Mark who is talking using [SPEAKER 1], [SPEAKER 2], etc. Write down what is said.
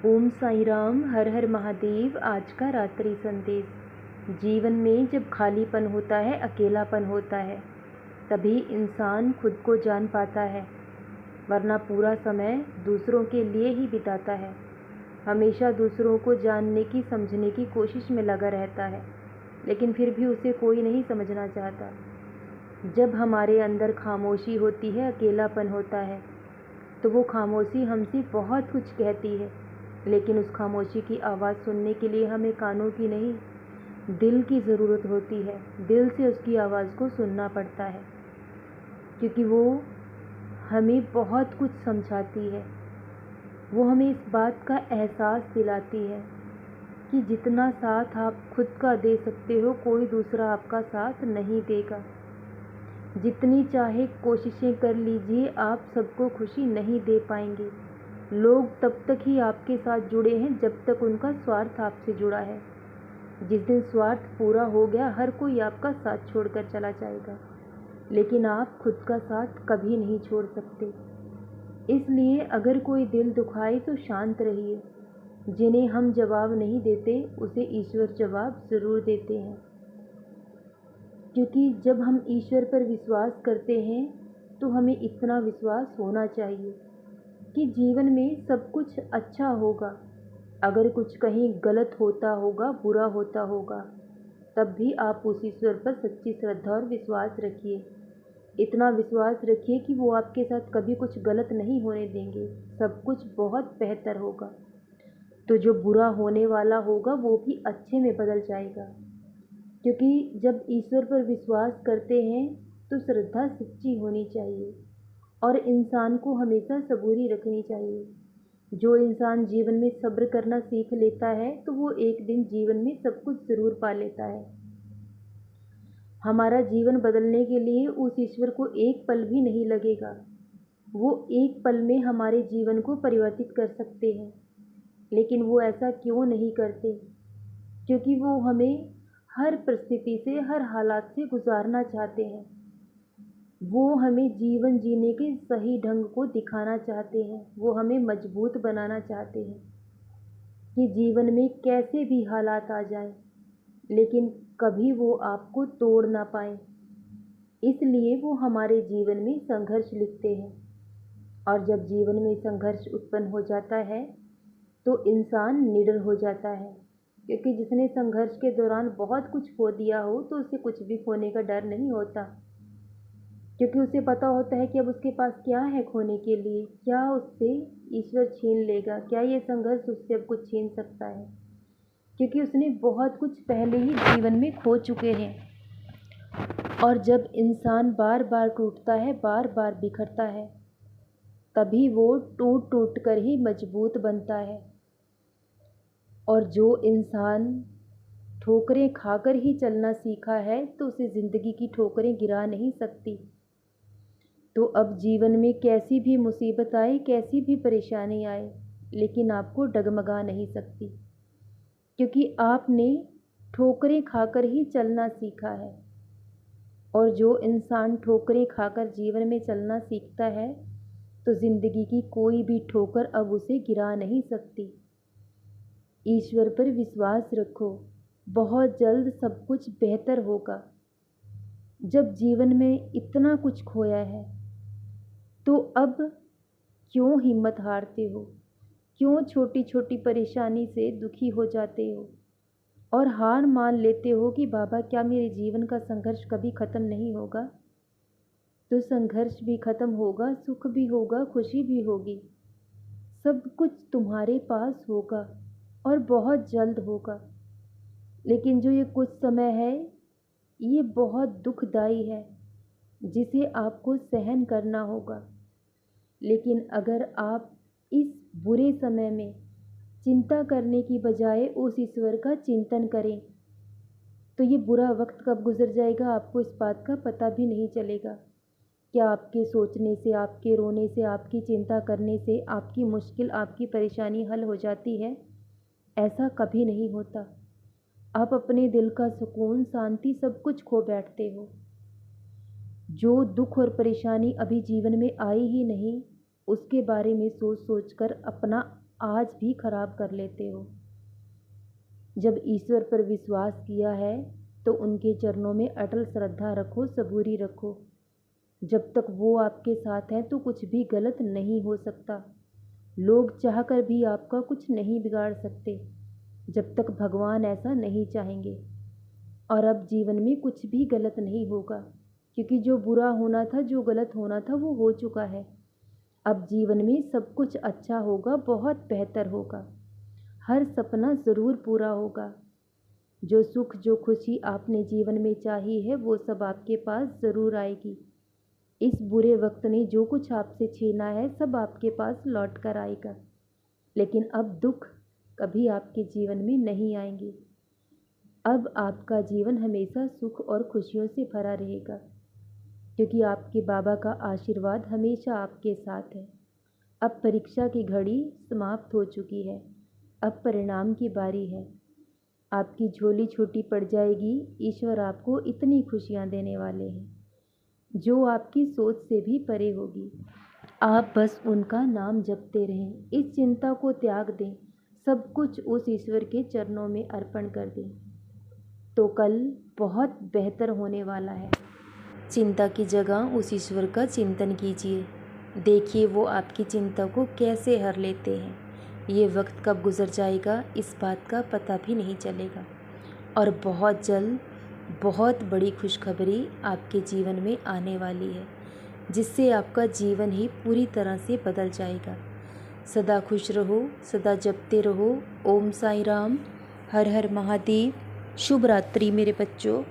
[SPEAKER 1] ओम साई राम। हर हर महादेव। आज का रात्रि संदेश। जीवन में जब खालीपन होता है, अकेलापन होता है, तभी इंसान खुद को जान पाता है, वरना पूरा समय दूसरों के लिए ही बिताता है। हमेशा दूसरों को जानने की, समझने की कोशिश में लगा रहता है, लेकिन फिर भी उसे कोई नहीं समझना चाहता। जब हमारे अंदर खामोशी होती है, अकेलापन होता है, तो वो खामोशी हमसे बहुत कुछ कहती है, लेकिन उस खामोशी की आवाज़ सुनने के लिए हमें कानों की नहीं, दिल की ज़रूरत होती है। दिल से उसकी आवाज़ को सुनना पड़ता है, क्योंकि वो हमें बहुत कुछ समझाती है। वो हमें इस बात का एहसास दिलाती है कि जितना साथ आप खुद का दे सकते हो, कोई दूसरा आपका साथ नहीं देगा। जितनी चाहे कोशिशें कर लीजिए, आप सबको खुशी नहीं दे पाएंगे। लोग तब तक ही आपके साथ जुड़े हैं जब तक उनका स्वार्थ आपसे जुड़ा है। जिस दिन स्वार्थ पूरा हो गया, हर कोई आपका साथ छोड़कर चला जाएगा, लेकिन आप खुद का साथ कभी नहीं छोड़ सकते। इसलिए अगर कोई दिल दुखाए तो शांत रहिए। जिन्हें हम जवाब नहीं देते, उसे ईश्वर जवाब ज़रूर देते हैं। क्योंकि जब हम ईश्वर पर विश्वास करते हैं, तो हमें इतना विश्वास होना चाहिए कि जीवन में सब कुछ अच्छा होगा। अगर कुछ कहीं गलत होता होगा, बुरा होता होगा, तब भी आप उस ईश्वर पर सच्ची श्रद्धा और विश्वास रखिए। इतना विश्वास रखिए कि वो आपके साथ कभी कुछ गलत नहीं होने देंगे। सब कुछ बहुत बेहतर होगा। तो जो बुरा होने वाला होगा, वो भी अच्छे में बदल जाएगा। क्योंकि जब ईश्वर पर विश्वास करते हैं, तो श्रद्धा सच्ची होनी चाहिए और इंसान को हमेशा सबूरी रखनी चाहिए। जो इंसान जीवन में सब्र करना सीख लेता है, तो वो एक दिन जीवन में सब कुछ ज़रूर पा लेता है। हमारा जीवन बदलने के लिए उस ईश्वर को एक पल भी नहीं लगेगा। वो एक पल में हमारे जीवन को परिवर्तित कर सकते हैं, लेकिन वो ऐसा क्यों नहीं करते? क्योंकि वो हमें हर परिस्थिति से, हर हालात से गुजारना चाहते हैं। वो हमें जीवन जीने के सही ढंग को दिखाना चाहते हैं। वो हमें मजबूत बनाना चाहते हैं कि जीवन में कैसे भी हालात आ जाएं, लेकिन कभी वो आपको तोड़ ना पाए। इसलिए वो हमारे जीवन में संघर्ष लिखते हैं। और जब जीवन में संघर्ष उत्पन्न हो जाता है, तो इंसान निडर हो जाता है। क्योंकि जिसने संघर्ष के दौरान बहुत कुछ खो दिया हो, तो उसे कुछ भी खोने का डर नहीं होता। क्योंकि उसे पता होता है कि अब उसके पास क्या है खोने के लिए। क्या उससे ईश्वर छीन लेगा? क्या ये संघर्ष उससे अब कुछ छीन सकता है? क्योंकि उसने बहुत कुछ पहले ही जीवन में खो चुके हैं। और जब इंसान बार बार टूटता है, बार बार बिखरता है, तभी वो टूट टूट कर ही मजबूत बनता है। और जो इंसान ठोकरें खाकर ही चलना सीखा है, तो उसे ज़िंदगी की ठोकरें गिरा नहीं सकती। तो अब जीवन में कैसी भी मुसीबत आए, कैसी भी परेशानी आए, लेकिन आपको डगमगा नहीं सकती, क्योंकि आपने ठोकरें खाकर ही चलना सीखा है। और जो इंसान ठोकरें खाकर जीवन में चलना सीखता है, तो ज़िंदगी की कोई भी ठोकर अब उसे गिरा नहीं सकती। ईश्वर पर विश्वास रखो, बहुत जल्द सब कुछ बेहतर होगा। जब जीवन में इतना कुछ खोया है, तो अब क्यों हिम्मत हारते हो? क्यों छोटी छोटी परेशानी से दुखी हो जाते हो और हार मान लेते हो कि बाबा, क्या मेरे जीवन का संघर्ष कभी ख़त्म नहीं होगा? तो संघर्ष भी ख़त्म होगा, सुख भी होगा, खुशी भी होगी। सब कुछ तुम्हारे पास होगा और बहुत जल्द होगा। लेकिन जो ये कुछ समय है, ये बहुत दुखदाई है, जिसे आपको सहन करना होगा। लेकिन अगर आप इस बुरे समय में चिंता करने की बजाय उस ईश्वर का चिंतन करें, तो ये बुरा वक्त कब गुजर जाएगा, आपको इस बात का पता भी नहीं चलेगा। क्या आपके सोचने से, आपके रोने से, आपकी चिंता करने से आपकी मुश्किल, आपकी परेशानी हल हो जाती है? ऐसा कभी नहीं होता। आप अपने दिल का सुकून, शांति, सब कुछ खो बैठते हो। जो दुख और परेशानी अभी जीवन में आई ही नहीं, उसके बारे में सोच सोच कर अपना आज भी खराब कर लेते हो। जब ईश्वर पर विश्वास किया है तो उनके चरणों में अटल श्रद्धा रखो, सबूरी रखो। जब तक वो आपके साथ हैं तो कुछ भी गलत नहीं हो सकता। लोग चाहकर भी आपका कुछ नहीं बिगाड़ सकते जब तक भगवान ऐसा नहीं चाहेंगे। और अब जीवन में कुछ भी गलत नहीं होगा, क्योंकि जो बुरा होना था, जो गलत होना था, वो हो चुका है। अब जीवन में सब कुछ अच्छा होगा, बहुत बेहतर होगा। हर सपना ज़रूर पूरा होगा। जो सुख, जो खुशी आपने जीवन में चाही है, वो सब आपके पास ज़रूर आएगी। इस बुरे वक्त ने जो कुछ आपसे छीना है, सब आपके पास लौट कर आएगा। लेकिन अब दुख कभी आपके जीवन में नहीं आएंगे। अब आपका जीवन हमेशा सुख और खुशियों से भरा रहेगा, क्योंकि आपके बाबा का आशीर्वाद हमेशा आपके साथ है। अब परीक्षा की घड़ी समाप्त हो चुकी है। अब परिणाम की बारी है। आपकी झोली छोटी पड़ जाएगी। ईश्वर आपको इतनी खुशियाँ देने वाले हैं जो आपकी सोच से भी परे होगी। आप बस उनका नाम जपते रहें। इस चिंता को त्याग दें। सब कुछ उस ईश्वर के चरणों में अर्पण कर दें, तो कल बहुत बेहतर होने वाला है। चिंता की जगह उस ईश्वर का चिंतन कीजिए। देखिए वो आपकी चिंता को कैसे हर लेते हैं। ये वक्त कब गुजर जाएगा, इस बात का पता भी नहीं चलेगा। और बहुत जल्द बहुत बड़ी खुशखबरी आपके जीवन में आने वाली है, जिससे आपका जीवन ही पूरी तरह से बदल जाएगा। सदा खुश रहो, सदा जपते रहो। ओम साईं राम, हर हर महादेव। शुभ रात्रि मेरे बच्चों।